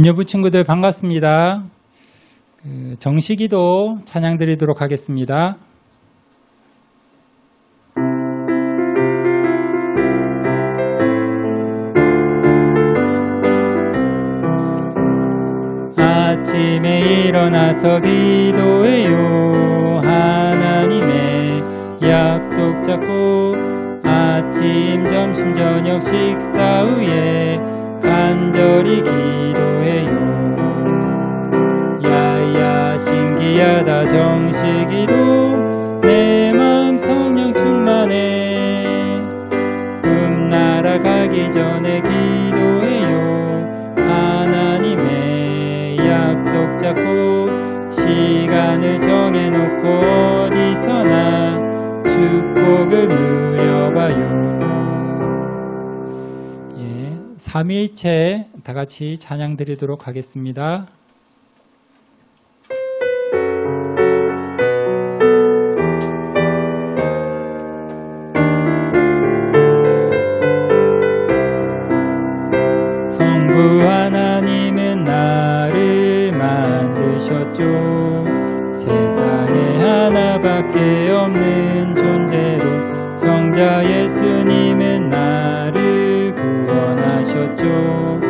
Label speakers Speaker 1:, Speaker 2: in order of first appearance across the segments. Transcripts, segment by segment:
Speaker 1: 인여부 친구들 반갑습니다. 정식기도 찬양 드리도록 하겠습니다. 아침에 일어나서 기도해요. 하나님의 약속 잡고 아침, 점심, 저녁 식사 후에 간절히 기도해요. 야야 신기하다 정식기도 내 마음 성령 충만해. 꿈 날아가기 전에 기도해요. 하나님의 약속 잡고 시간을 정해놓고 어디서나 축복을 누려봐요. 삼위일체 다같이 찬양 드리도록 하겠습니다. 성부 하나님은 나를 만드셨죠. 세상에 하나밖에 없는 존재로 성자 예수님은 나를 구원하셨죠.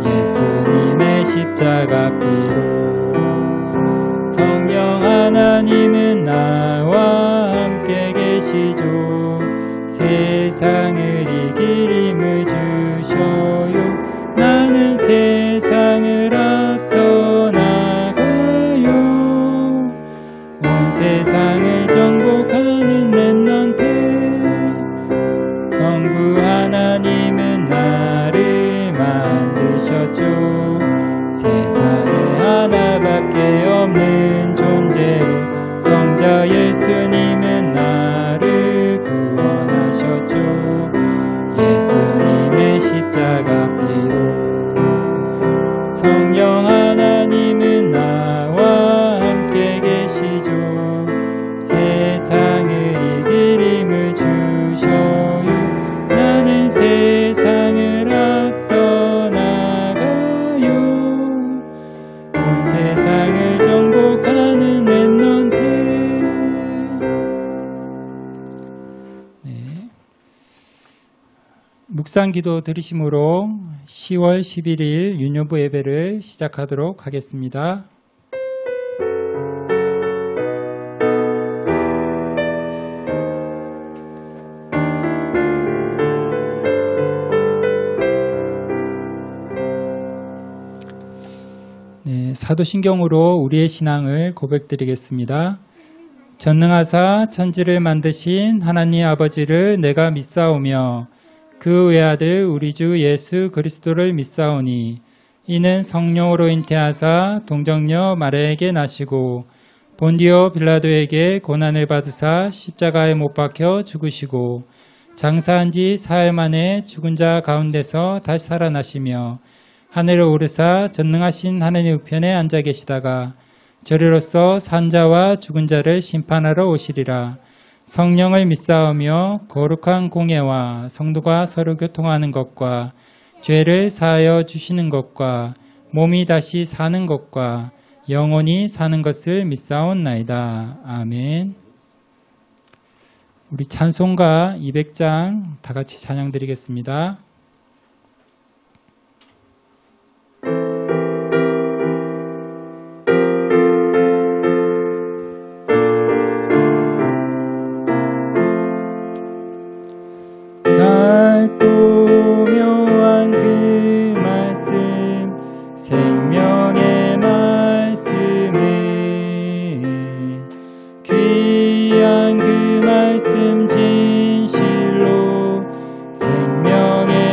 Speaker 1: 예수님의 십자가 피로 성령 하나님은 나와 함께 계시죠. 세상을 이길 힘을 주셔요. 나는 세상을 앞서 나가요. 온 세상을 정복하는 렘넌트 성부 하나님은 나를 만드셨죠. 세상에 하나밖에 없는 존재로 성자 예수님은 나를 구원하셨죠. 예수님의 십자가 피로 성령 하나님은 나와 함께 계시죠. 세상을 이길 힘을 주셔요. 나는 세상을 앞서 나가요. 온 세상을 정복하는 렘넌트. 묵상기도 들으심으로 10월 11일 윤여부 예배를 시작하도록 하겠습니다. 사도신경으로 우리의 신앙을 고백드리겠습니다. 전능하사 천지를 만드신 하나님 아버지를 내가 믿사오며 그 외아들 우리 주 예수 그리스도를 믿사오니 이는 성령으로 잉태하사 동정녀 마리아에게 나시고 본디오 빌라도에게 고난을 받으사 십자가에 못 박혀 죽으시고 장사한 지 사흘 만에 죽은 자 가운데서 다시 살아나시며 하늘에 오르사 전능하신 하나님 우편에 앉아 계시다가 저리로서 산자와 죽은 자를 심판하러 오시리라. 성령을 믿사오며 거룩한 공예와 성도가 서로 교통하는 것과 죄를 사하여 주시는 것과 몸이 다시 사는 것과 영원히 사는 것을 믿사옵나이다. 아멘. 우리 찬송가 200장 다 같이 찬양 드리겠습니다. 밝고 묘한 그 말씀 생명의 말씀은 귀한 그 말씀 진실로 생명의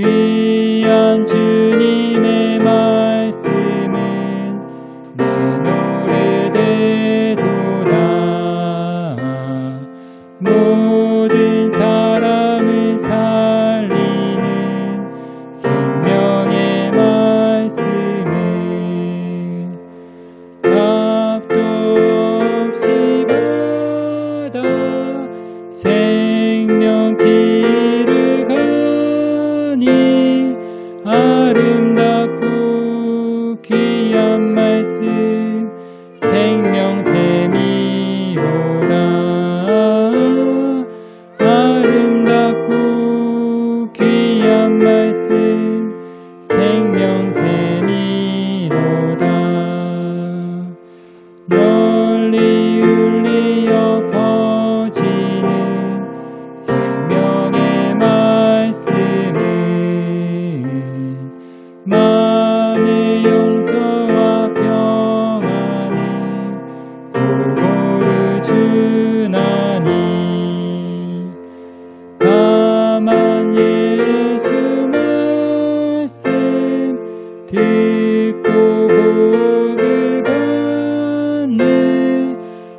Speaker 1: 귀한 주님의 말씀은 내 노래되도다. 모든 사람을 살리는 생명의 말씀을 값도 없이 받아 생명 길을 가니 아름답고 귀한 말씀 생명샘이로다. 아름답고 귀한 말씀 생명샘이로다. 널리 울리어 퍼지는 생명의 말씀은 마음의 용서와 평안을 고고르 주나니 다만 예수 말씀 듣고 복을 받는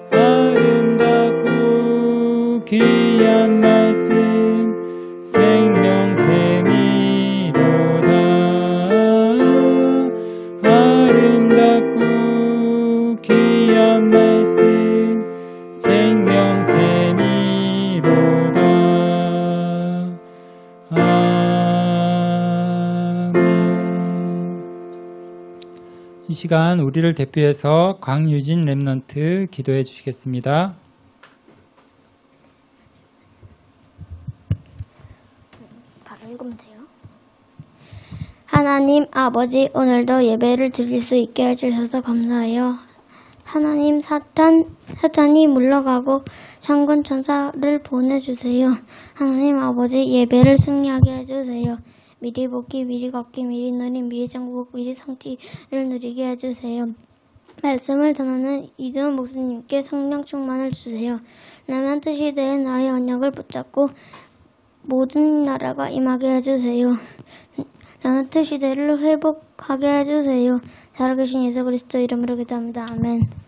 Speaker 1: 아름답고 귀한 말씀 생명샘이로다. 아름답고 귀한 말씀 생명샘이로다. 아멘. 이 시간 우리를 대표해서 광유진 렘넌트 기도해 주시겠습니다.
Speaker 2: 바로 읽으면 돼요. 하나님 아버지, 오늘도 예배를 드릴 수 있게 해주셔서 감사해요. 하나님, 사탄이 물러가고 창군 천사를 보내주세요. 하나님 아버지, 예배를 승리하게 해주세요. 미리 복귀, 미리 걷기, 미리 누림, 미리 정복, 미리 성취를 누리게 해주세요. 말씀을 전하는 이두은 목사님께 성령 충만을 주세요. 렘넌트 시대에 나의 언약을 붙잡고 모든 나라가 임하게 해주세요. 렘넌트 시대를 회복하게 해주세요. 살아계신 예수 그리스도 이름으로 기도합니다. 아멘.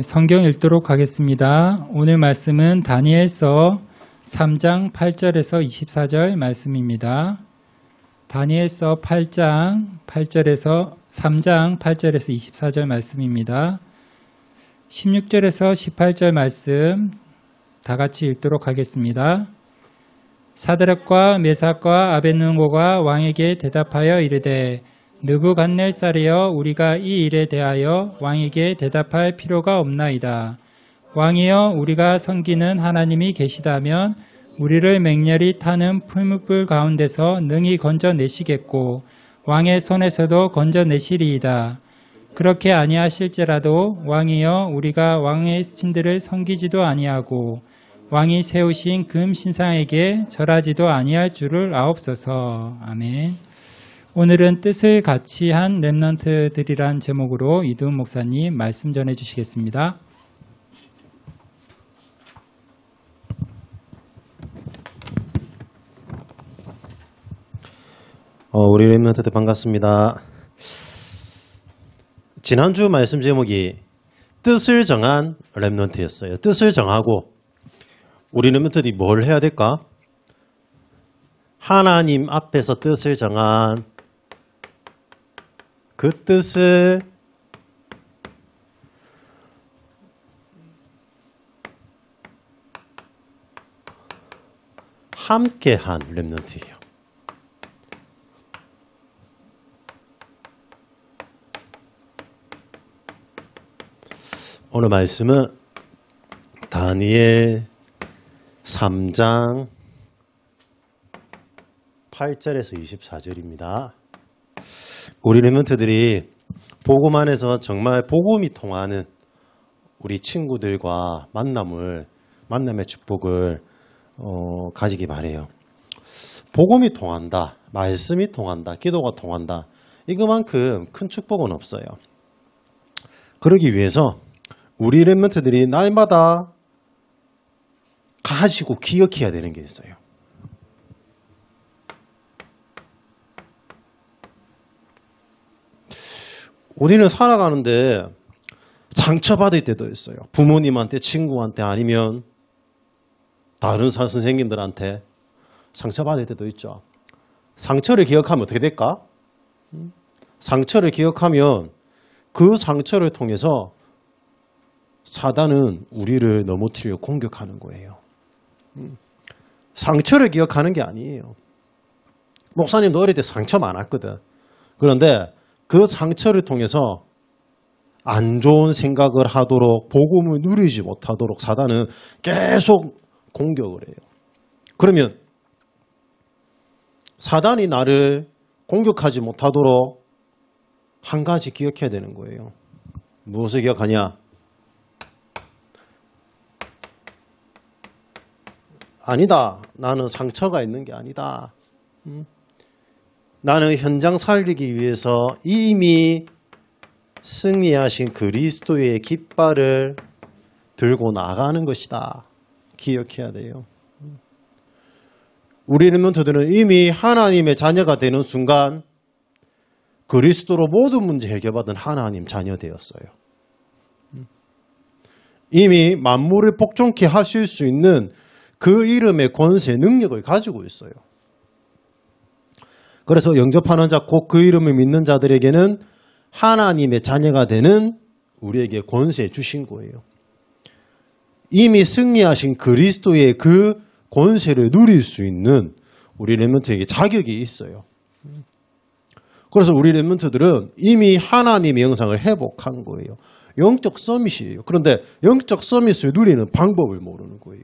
Speaker 1: 성경 읽도록 하겠습니다. 오늘 말씀은 다니엘서 3장 8절에서 24절 말씀입니다. 다니엘서 3장 8절에서 24절 말씀입니다. 16절에서 18절 말씀 다 같이 읽도록 하겠습니다. 사드락과 메삭과 아벳느고가 왕에게 대답하여 이르되 느부갓네살이여, 우리가 이 일에 대하여 왕에게 대답할 필요가 없나이다. 왕이여, 우리가 섬기는 하나님이 계시다면 우리를 맹렬히 타는 풀무불 가운데서 능히 건져내시겠고 왕의 손에서도 건져내시리이다. 그렇게 아니하실지라도 왕이여, 우리가 왕의 신들을 섬기지도 아니하고 왕이 세우신 금 신상에게 절하지도 아니할 줄을 아옵소서. 아멘. 오늘은 뜻을 같이 한 렘넌트들이란 제목으로 이두은 목사님 말씀 전해 주시겠습니다.
Speaker 3: 우리 렘넌트들 반갑습니다. 지난주 말씀 제목이 뜻을 정한 렘넌트였어요. 뜻을 정하고 우리 렘넌트들이 뭘 해야 될까? 하나님 앞에서 뜻을 정한 그 뜻을 함께한 렘넌트예요. 오늘 말씀은 다니엘 3장 8절에서 24절입니다. 우리 렘넌트들이 복음 안에서 정말 복음이 통하는 우리 친구들과 만남의 축복을 가지기 바래요. 복음이 통한다, 말씀이 통한다, 기도가 통한다. 이거만큼 큰 축복은 없어요. 그러기 위해서 우리 렘넌트들이 날마다 가지고 기억해야 되는 게 있어요. 우리는 살아가는데 상처받을 때도 있어요. 부모님한테, 친구한테, 아니면 다른 선생님들한테 상처받을 때도 있죠. 상처를 기억하면 어떻게 될까? 상처를 기억하면 그 상처를 통해서 사단은 우리를 넘어뜨리려 공격하는 거예요. 상처를 기억하는 게 아니에요. 목사님도 어릴 때 상처 많았거든. 그런데 그 상처를 통해서 안 좋은 생각을 하도록, 복음을 누리지 못하도록 사단은 계속 공격을 해요. 그러면 사단이 나를 공격하지 못하도록 한 가지 기억해야 되는 거예요. 무엇을 기억하냐? 아니다. 나는 상처가 있는 게 아니다. 나는 현장 살리기 위해서 이미 승리하신 그리스도의 깃발을 들고 나가는 것이다. 기억해야 돼요. 우리 렘넌트들은 이미 하나님의 자녀가 되는 순간 그리스도로 모든 문제 해결받은 하나님 자녀 되었어요. 이미 만물을 복종케 하실 수 있는 그 이름의 권세, 능력을 가지고 있어요. 그래서 영접하는 자, 곧 그 이름을 믿는 자들에게는 하나님의 자녀가 되는 우리에게 권세 주신 거예요. 이미 승리하신 그리스도의 그 권세를 누릴 수 있는 우리 렘넌트에게 자격이 있어요. 그래서 우리 렘넌트들은 이미 하나님의 영상을 회복한 거예요. 영적 서밋이에요. 그런데 영적 서밋을 누리는 방법을 모르는 거예요.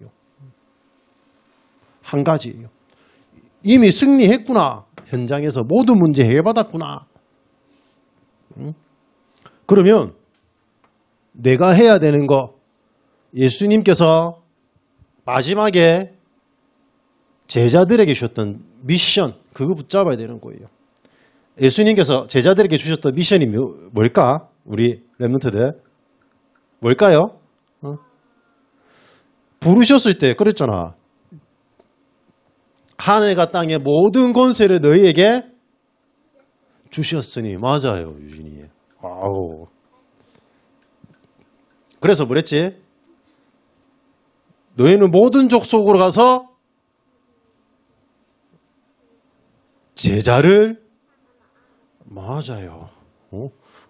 Speaker 3: 한 가지예요. 이미 승리했구나. 현장에서 모든 문제 해결받았구나. 그러면 내가 해야 되는 거, 예수님께서 마지막에 제자들에게 주셨던 미션, 그거 붙잡아야 되는 거예요. 예수님께서 제자들에게 주셨던 미션이 뭘까? 우리 렘넌트들 뭘까요? 부르셨을 때 그랬잖아. 하늘과 땅의 모든 권세를 너희에게 주셨으니. 맞아요, 유진이. 아우. 그래서 뭐랬지? 너희는 모든 족속으로 가서 제자를. 맞아요.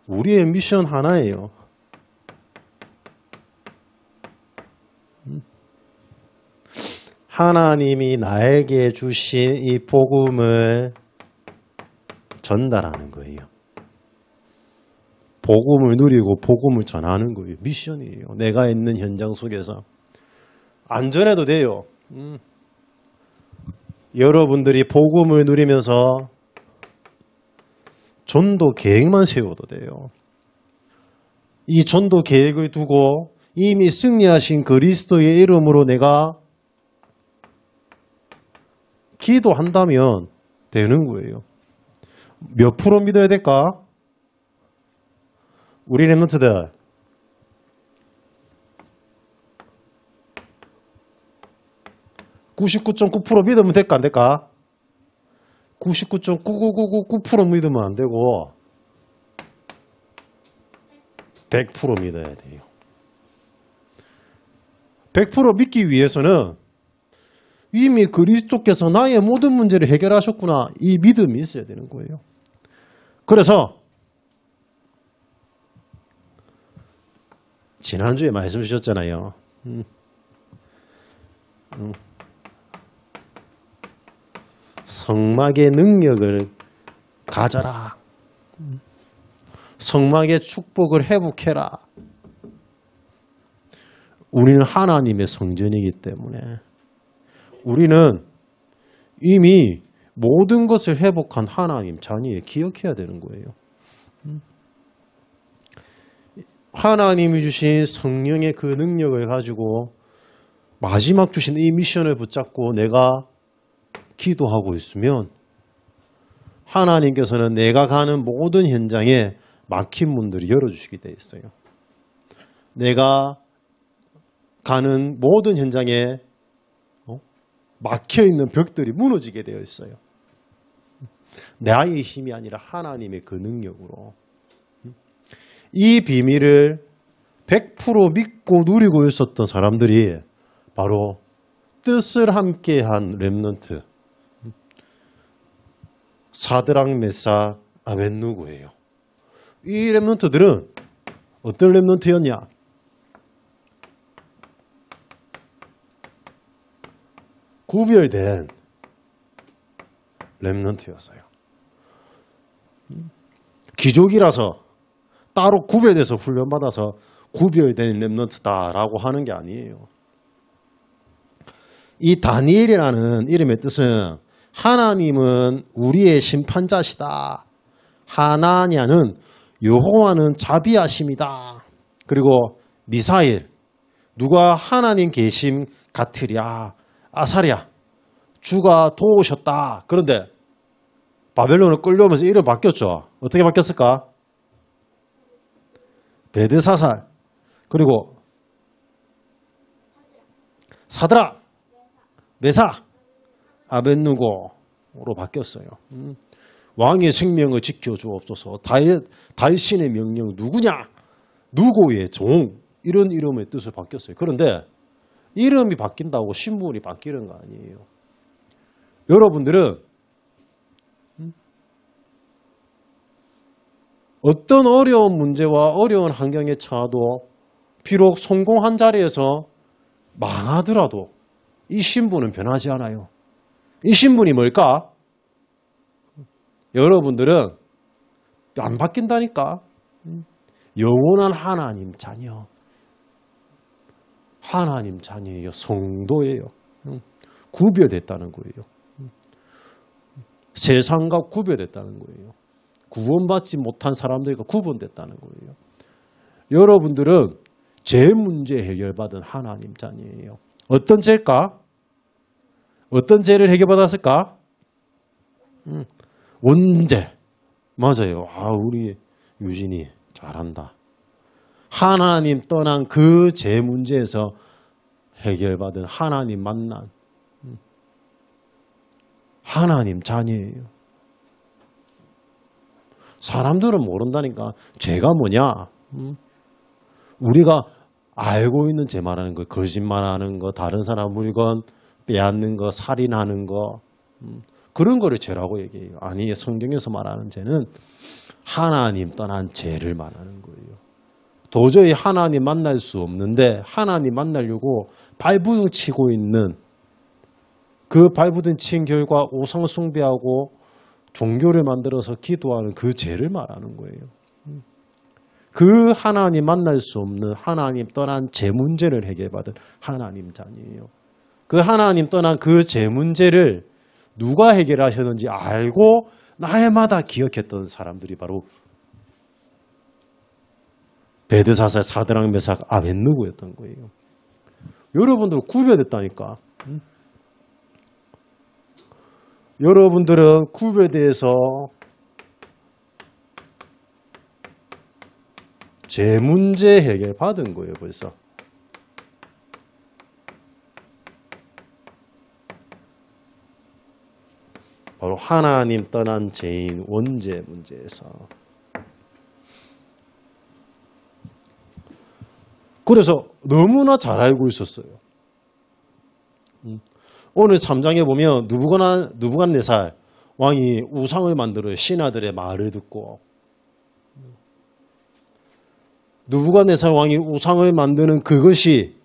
Speaker 3: 우리의 미션 하나예요. 하나님이 나에게 주신 이 복음을 전달하는 거예요. 복음을 누리고 복음을 전하는 거예요. 미션이에요. 내가 있는 현장 속에서. 안전해도 돼요. 여러분들이 복음을 누리면서 전도 계획만 세워도 돼요. 이 전도 계획을 두고 이미 승리하신 그리스도의 이름으로 내가 기도한다면 되는 거예요. 몇 프로 믿어야 될까? 우리 렘넌트들 99.9% 믿으면 될까 안 될까? 99.99999% 믿으면 안 되고 100% 믿어야 돼요. 100% 믿기 위해서는 이미 그리스도께서 나의 모든 문제를 해결하셨구나. 이 믿음이 있어야 되는 거예요. 그래서 지난주에 말씀 주셨잖아요. 성막의 능력을 가져라. 성막의 축복을 회복해라. 우리는 하나님의 성전이기 때문에 우리는 이미 모든 것을 회복한 하나님 자녀에 기억해야 되는 거예요. 하나님이 주신 성령의 그 능력을 가지고 마지막 주신 이 미션을 붙잡고 내가 기도하고 있으면 하나님께서는 내가 가는 모든 현장에 막힌 문들이 열어주시게 되어 있어요. 내가 가는 모든 현장에 막혀있는 벽들이 무너지게 되어 있어요. 나의 힘이 아니라 하나님의 그 능력으로. 이 비밀을 100% 믿고 누리고 있었던 사람들이 바로 뜻을 함께한 렘넌트 사드락 메삭 아벳느고예요. 이 렘넌트들은 어떤 렘넌트였냐? 구별된 렘넌트였어요. 귀족이라서 따로 구별돼서 훈련받아서 구별된 렘넌트다라고 하는 게 아니에요. 이 다니엘이라는 이름의 뜻은 하나님은 우리의 심판자시다. 하나냐는 여호와는 자비하심이다. 그리고 미사일 누가 하나님 계심 같으랴. 아사랴 주가 도우셨다. 그런데 바벨론을 끌려오면서 이름 바뀌었죠. 어떻게 바뀌었을까? 베드사살 그리고 사드락 메삭 아벳느고로 바뀌었어요. 왕의 생명을 지켜주옵소서. 달신의 명령 누구냐? 누구의 종 이런 이름의 뜻을 바뀌었어요. 그런데 이름이 바뀐다고 신분이 바뀌는 거 아니에요. 여러분들은 어떤 어려운 문제와 어려운 환경에 처해도 비록 성공한 자리에서 망하더라도 이 신분은 변하지 않아요. 이 신분이 뭘까? 여러분들은 안 바뀐다니까. 영원한 하나님 자녀. 하나님 자녀예요. 성도예요. 구별됐다는 거예요. 세상과 구별됐다는 거예요. 구원받지 못한 사람들과 구분됐다는 거예요. 여러분들은 죄 문제 해결받은 하나님 자녀예요. 어떤 죄일까? 어떤 죄를 해결받았을까? 원죄. 맞아요. 우리 유진이 잘한다. 하나님 떠난 그 죄 문제에서 해결받은 하나님 만난 하나님 자녀예요. 사람들은 모른다니까. 죄가 뭐냐? 우리가 알고 있는 죄 말하는 거, 거짓말하는 거, 다른 사람 물건 빼앗는 거, 살인하는 거, 그런 거를 죄라고 얘기해요. 아니, 성경에서 말하는 죄는 하나님 떠난 죄를 말하는 거예요. 도저히 하나님 만날 수 없는데 하나님 만나려고 발부둥 치고 있는 그 발부둥 친 결과 우상 숭배하고 종교를 만들어서 기도하는 그 죄를 말하는 거예요. 그 하나님 만날 수 없는 하나님 떠난 죄 문제를 해결받은 하나님 자녀예요. 그 하나님 떠난 그 죄 문제를 누가 해결하셨는지 알고 날마다 기억했던 사람들이 바로 베드사살 사드락 메삭 아벳느고였던 거예요. 여러분들 구별됐다니까. 여러분들은 구별돼서 제 문제 해결 받은 거예요, 벌써. 바로 하나님 떠난 죄인 원죄 문제에서. 그래서 너무나 잘 알고 있었어요. 오늘 3장에 보면 누부갓네살 왕이 우상을 만들어 신하들의 말을 듣고 누부갓네살 왕이 우상을 만드는 그것이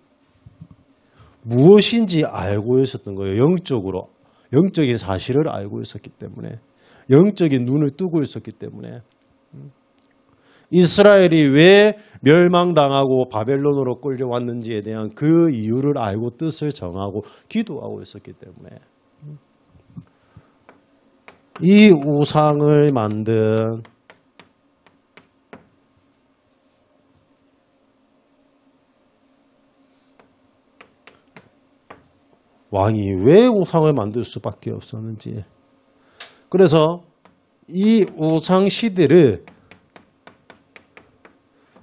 Speaker 3: 무엇인지 알고 있었던 거예요. 영적으로. 영적인 사실을 알고 있었기 때문에. 영적인 눈을 뜨고 있었기 때문에. 이스라엘이 왜 멸망당하고 바벨론으로 끌려왔는지에 대한 그 이유를 알고 뜻을 정하고 기도하고 있었기 때문에 이 우상을 만든 왕이 왜 우상을 만들 수밖에 없었는지. 그래서 이 우상 시대를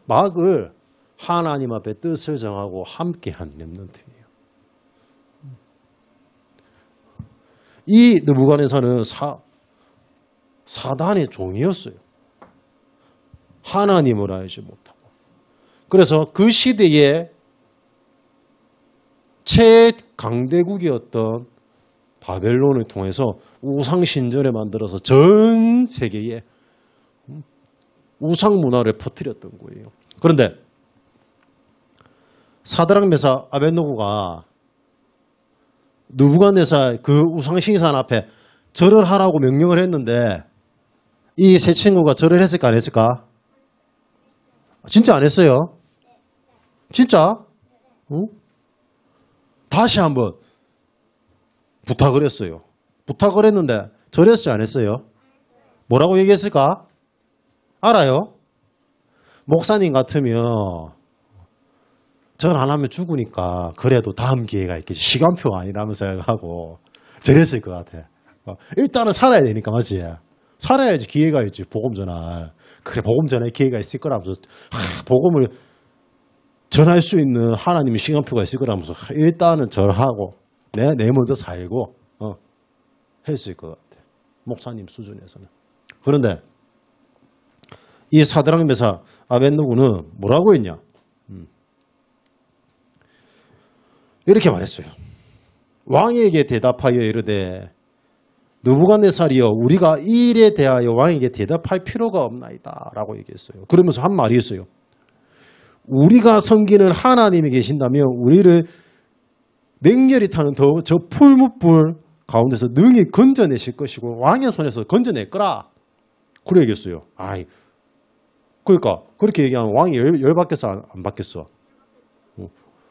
Speaker 3: 막을 하나님 앞에 뜻을 정하고 함께한 렘넌트예요. 이 느부갓네살은 사단의 종이었어요. 하나님을 알지 못하고. 그래서 그 시대에 최강대국이었던 바벨론을 통해서 우상 신전을 만들어서 전 세계에 우상 문화를 퍼뜨렸던 거예요. 그런데 사드락 메삭 아벳느고가 느부갓네살 그 우상 신상 앞에 절을 하라고 명령을 했는데 이 세 친구가 절을 했을까 안 했을까? 진짜 안 했어요. 진짜? 응? 다시 한번 부탁을 했어요. 부탁을 했는데 절했어요 안 했어요? 뭐라고 얘기했을까? 알아요? 목사님 같으면 절 안 하면 죽으니까 그래도 다음 기회가 있겠지. 시간표 아니라면서 생각하고 저랬을 것 같아. 일단은 살아야 되니까 맞지? 살아야지 기회가 있지. 복음 전할. 그래 복음 전할 기회가 있을 거라면서 복음을 전할 수 있는 하나님의 시간표가 있을 거라면서 일단은 절하고 내 먼저 살고 했을 것 같아. 목사님 수준에서는. 그런데 이 사드락 메삭 아벳느고는 뭐라고 했냐? 이렇게 말했어요. 왕에게 대답하여 이르되 느부갓네살이여 우리가 이 일에 대하여 왕에게 대답할 필요가 없나이다 라고 얘기했어요. 그러면서 한 말이 있어요. 우리가 섬기는 하나님이 계신다면 우리를 맹렬히 타는 저 풀무불 가운데서 능히 건져내실 것이고 왕의 손에서 건져낼 거라. 그래 얘기했어요. 그러니까 그렇게 얘기하면 왕이 열받겠어 안 받겠어?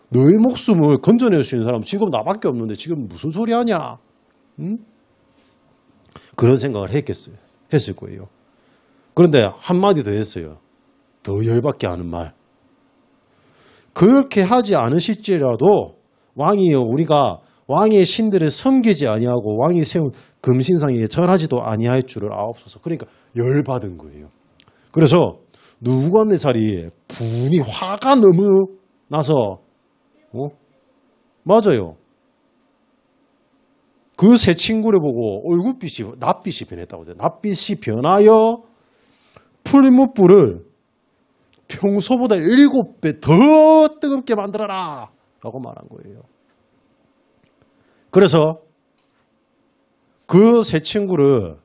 Speaker 3: 너의 목숨을 건져낼 수 있는 사람 지금 나밖에 없는데 지금 무슨 소리 하냐? 응? 그런 생각을 했을 거예요. 그런데 한마디 더 했어요. 더 열받게 하는 말. 그렇게 하지 않으실지라도 왕이여 우리가 왕의 신들을 섬기지 아니하고 왕이 세운 금신상에 절하지도 아니할 줄을 아옵소서. 그러니까 열받은 거예요. 그래서 느부갓네살이 분이 화가 너무 나서 맞아요. 그 세 친구를 보고 얼굴빛이 낯빛이 변했다고 해요. 낯빛이 변하여 풀무불을 평소보다 7배 더 뜨겁게 만들어라 라고 말한 거예요. 그래서 그 세 친구를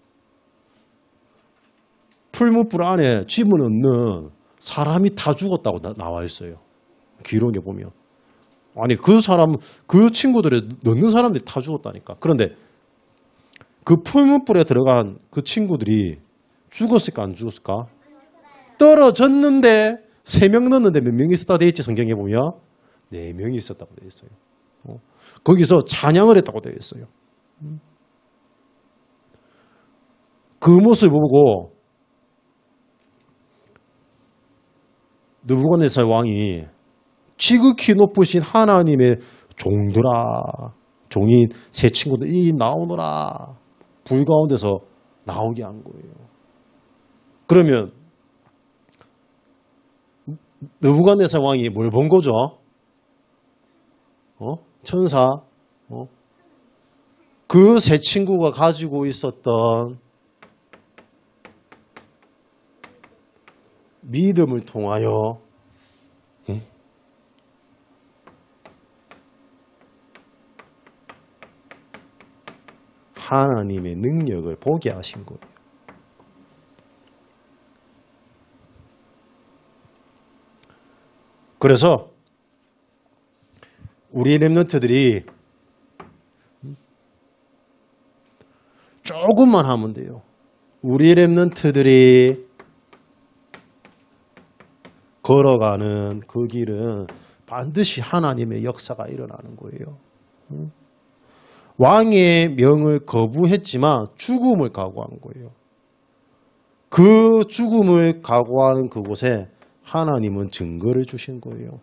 Speaker 3: 풀무불 안에 집어넣는 사람이 다 죽었다고 나와 있어요. 기록에 보면. 아니 그 친구들을 넣는 사람들이 다 죽었다니까. 그런데 그 풀무불에 들어간 그 친구들이 죽었을까 안 죽었을까? 떨어졌는데 3명 넣었는데 몇 명이 있었다 돼 있지 성경에 보면? 4명이 있었다고 돼 있어요. 거기서 찬양을 했다고 돼 있어요. 그 모습을 보고 느부갓네살 왕이 지극히 높으신 하나님의 종들아, 종인 세 친구들 이 나오너라 불 가운데서 나오게 한 거예요. 그러면 느부갓네살 왕이 뭘 본 거죠? 천사. 그 세 친구가 가지고 있었던 믿음을 통하여 하나님의 능력을 보게 하신 거예요. 그래서 우리 렘넌트들이 조금만 하면 돼요. 우리 렘넌트들이 걸어가는 그 길은 반드시 하나님의 역사가 일어나는 거예요. 왕의 명을 거부했지만 죽음을 각오한 거예요. 그 죽음을 각오하는 그곳에 하나님은 증거를 주신 거예요.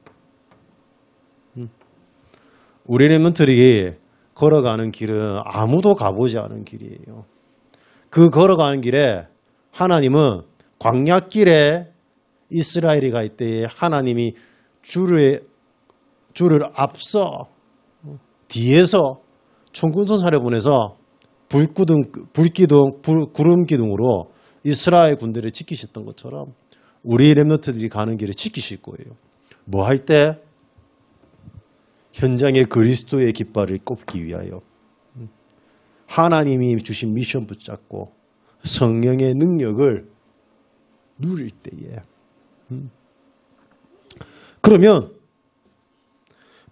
Speaker 3: 우리 렘넌트들이 걸어가는 길은 아무도 가보지 않은 길이에요. 그 걸어가는 길에 하나님은 광야길에 이스라엘이 갈 때에 하나님이 줄을 앞서 뒤에서 총군전사를 보내서 구름 기둥으로 이스라엘 군대를 지키셨던 것처럼 우리 렘넌트들이 가는 길을 지키실 거예요. 뭐 할 때? 현장에 그리스도의 깃발을 꼽기 위하여 하나님이 주신 미션 붙잡고 성령의 능력을 누릴 때에 그러면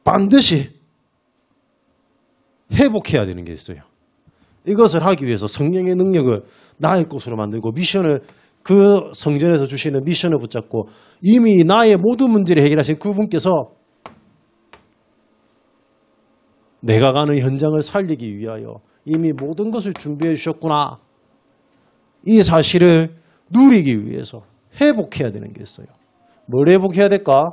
Speaker 3: 반드시 회복해야 되는 게 있어요. 이것을 하기 위해서 성령의 능력을 나의 것으로 만들고 미션을 그 성전에서 주시는 미션을 붙잡고 이미 나의 모든 문제를 해결하신 그분께서 내가 가는 현장을 살리기 위하여 이미 모든 것을 준비해 주셨구나. 이 사실을 누리기 위해서 회복해야 되는 게 있어요. 뭘 회복해야 될까?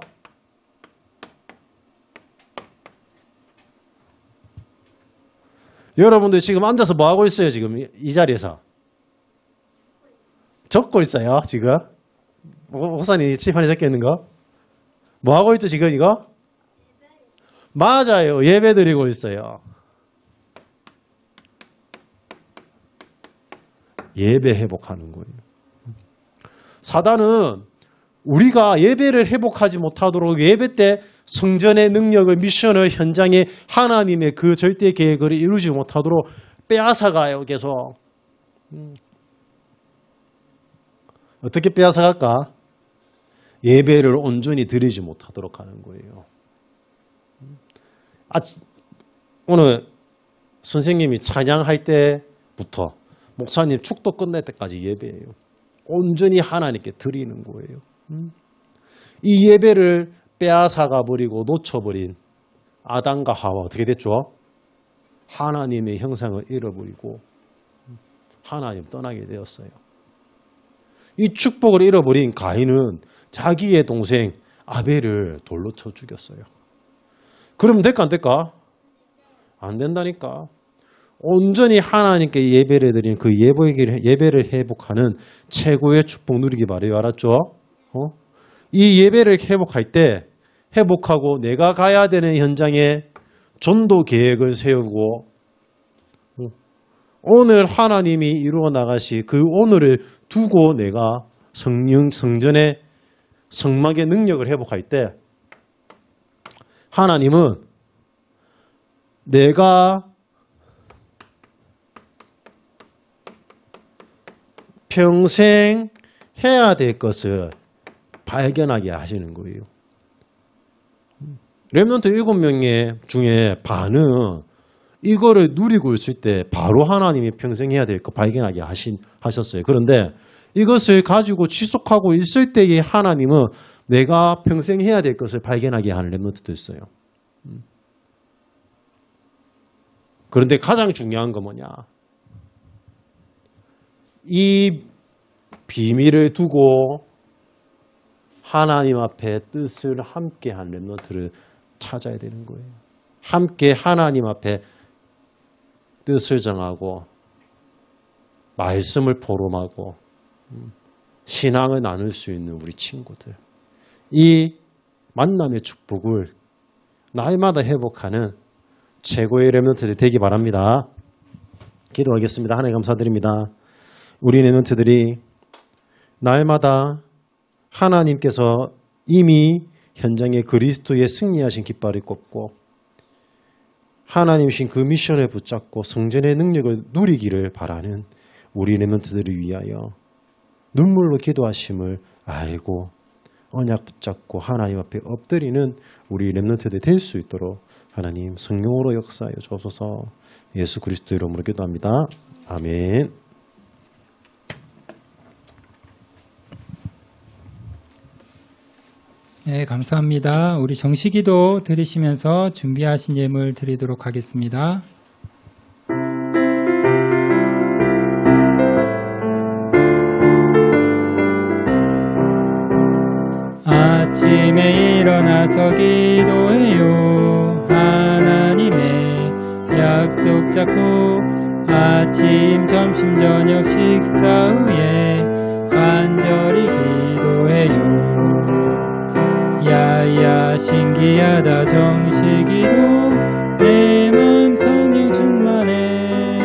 Speaker 3: 여러분들 지금 앉아서 뭐 하고 있어요? 지금 이 자리에서 적고 있어요. 지금 호산이 칠판에 적혀 있는 거 뭐 하고 있죠? 지금 이거? 맞아요. 예배 드리고 있어요. 예배 회복하는 거예요. 사단은 우리가 예배를 회복하지 못하도록 예배 때 성전의 능력을 미션을 현장에 하나님의 그 절대 계획을 이루지 못하도록 빼앗아가요. 계속. 어떻게 빼앗아갈까? 예배를 온전히 드리지 못하도록 하는 거예요. 오늘 선생님이 찬양할 때부터 목사님 축도 끝날 때까지 예배예요. 온전히 하나님께 드리는 거예요. 이 예배를 빼앗아가 버리고 놓쳐버린 아담과 하와 어떻게 됐죠? 하나님의 형상을 잃어버리고 하나님 떠나게 되었어요. 이 축복을 잃어버린 가인은 자기의 동생 아벨을 돌로 쳐 죽였어요. 그러면 될까 안 될까? 안 된다니까. 온전히 하나님께 예배를 드리는 그 예배를 회복하는 최고의 축복 누리기 바래요. 알았죠? 이 예배를 회복할 때 회복하고 내가 가야 되는 현장에 전도 계획을 세우고 오늘 하나님이 이루어 나가시 그 오늘을 두고 내가 성전의 성막의 능력을 회복할 때 하나님은 내가 평생 해야 될 것을 발견하게 하시는 거예요. 렘넌트 7명의 중에 반은 이거를 누리고 있을 때 바로 하나님이 평생 해야 될 거 발견하게 하셨어요. 그런데 이것을 가지고 지속하고 있을 때에 하나님은 내가 평생 해야 될 것을 발견하게 하는 렘넌트도 있어요. 그런데 가장 중요한 건 뭐냐? 이 비밀을 두고 하나님 앞에 뜻을 함께 한 렘넌트를 찾아야 되는 거예요. 함께 하나님 앞에 뜻을 정하고 말씀을 포럼하고 신앙을 나눌 수 있는 우리 친구들. 이 만남의 축복을 날마다 회복하는 최고의 렘넌트들 되기 바랍니다. 기도하겠습니다. 하나님 감사드립니다. 우리 렘넌트들이 날마다 하나님께서 이미 현장에 그리스도의 승리하신 깃발을 꼽고 하나님 신 그 미션을 붙잡고 성전의 능력을 누리기를 바라는 우리 렘넌트들을 위하여 눈물로 기도하심을 알고 언약 붙잡고 하나님 앞에 엎드리는 우리 렘넌트들 될 수 있도록 하나님 성령으로 역사하여 주옵소서. 예수 그리스도 이름으로 기도합니다. 아멘.
Speaker 1: 네, 감사합니다. 우리 정식기도 드리시면서 준비하신 예물 드리도록 하겠습니다. 아침에 일어나서 기도해요. 하나님의 약속 잡고 아침 점심 저녁 식사 후에 간절히 기도해요. 야야 신기하다 정식이도 내 마음 성령 충만해.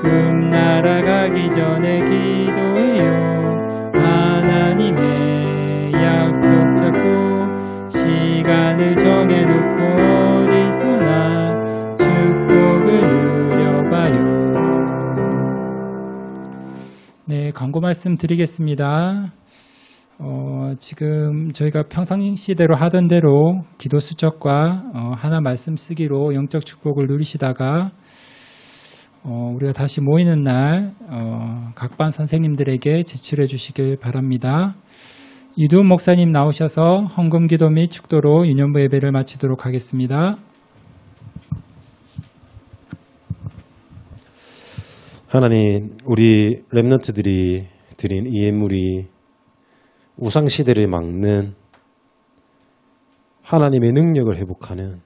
Speaker 1: 금 날아가기 전에 기도해요. 하나님의 약속 잡고 시간을 정해놓고 어디서나 축복을 누려봐요. 네, 광고 말씀 드리겠습니다. 지금 저희가 평상시대로 하던 대로 기도 수첩과 하나 말씀 쓰기로 영적 축복을 누리시다가 우리가 다시 모이는 날 각 반 선생님들에게 제출해 주시길 바랍니다. 이두훈 목사님 나오셔서 헌금 기도 및 축도로 유년부 예배를 마치도록 하겠습니다.
Speaker 3: 하나님, 우리 렘넌트들이 드린 이 예물이 우상시대를 막는 하나님의 능력을 회복하는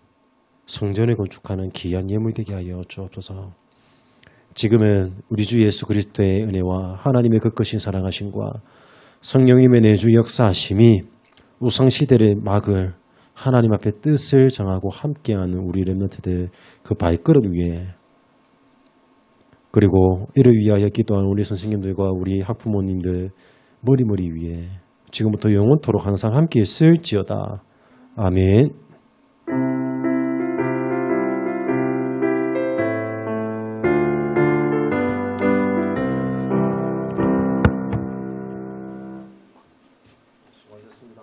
Speaker 3: 성전을 건축하는 귀한 예물 되게 하여 주옵소서. 지금은 우리 주 예수 그리스도의 은혜와 하나님의 그것인 사랑하심과 성령님의 내주 역사하심이 우상시대를 막을 하나님 앞에 뜻을 정하고 함께하는 우리 렘넌트들 그 발걸음 위에, 그리고 이를 위하여 기도하는 우리 선생님들과 우리 학부모님들 머리머리 위에 지금부터 영원토록 항상 함께 있을지어다. 아멘. 수고하셨습니다.